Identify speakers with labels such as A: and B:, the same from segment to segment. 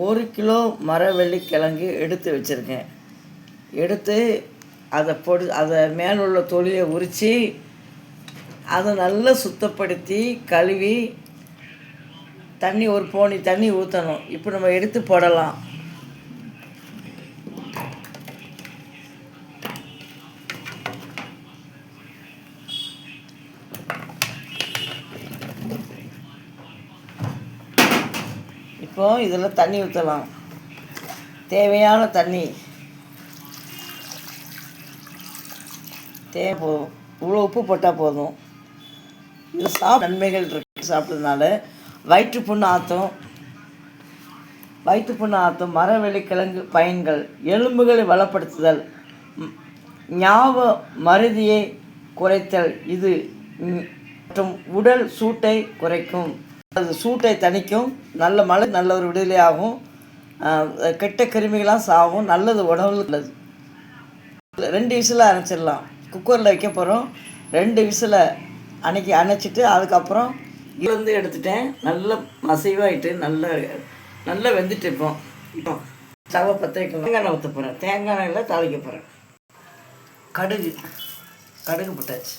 A: 1 kilo மரவள்ளிக்கிழங்கு எடுத்து வச்சுருக்கேன். எடுத்து அதை மேலே உள்ள தொலியை உரித்து அதை நல்லா சுத்தப்படுத்தி கழுவி தண்ணி ஒரு போனி தண்ணி ஊற்றணும். இப்போ நம்ம எடுத்து போடலாம். இப்போ இதில் தண்ணி ஊற்றலாம். தேவையான தண்ணி போதும். இவ்வளோ உப்பு போட்டால் போதும். இது நன்மைகள் இருக்கு. சாப்பிட்றதுனால வயிற்றுப்புண்ணு ஆற்றும். மரவள்ளிக்கிழங்கு பயன்கள்: எலும்புகளை வளப்படுத்துதல், ஞாபக மறதியை குறைத்தல், இது மற்றும் உடல் சூட்டை குறைக்கும், அது சூட்டை தணிக்கும், நல்ல ஒரு விடுதலை ஆகும், கெட்ட கிருமிகளாம் சாகும், நல்லது உணவு உள்ளது. 2 விசில் அணைச்சிடலாம். குக்கரில் வைக்க போகிறோம். 2 விசிலை அணைச்சிட்டு அதுக்கப்புறம் இதுலேருந்து எடுத்துட்டேன். நல்ல மசைவாயிட்டு நல்லா வெந்துட்டு இப்போ ஸ்டவ்வை பற்ற வைக்கலாம். தேங்காய் எண்ணெய் ஊற்ற போகிறேன். தேங்காய் எண்ணெயில் தாளிக்க போகிறேன். கடுகு போட்டாச்சு.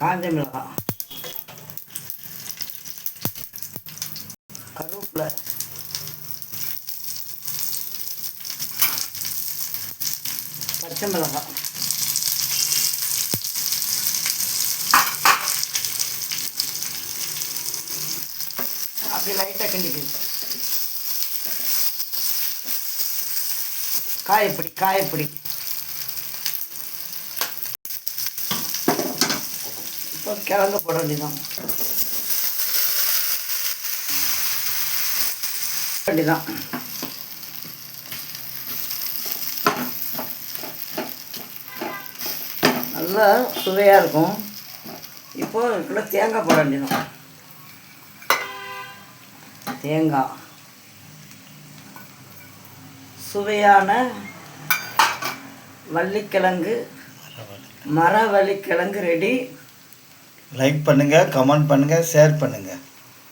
A: காஞ்ச மிளகாய், கருவேப்பிலை, பச்சை மிளகாய், அப்படி லைட்டாக கிண்டிக்குது. காயப்பொடி இப்போ கிழங்கு போட வேண்டியதான். நல்லா சுவையாக இருக்கும். இப்போ இதுக்குள்ள தேங்காய் போட வேண்டியதான். தேங்காய் சுவையான மரவள்ளிக்கிழங்கு ரெடி.
B: லைக் பண்ணுங்கள், கமெண்ட் பண்ணுங்கள், ஷேர் பண்ணுங்கள்.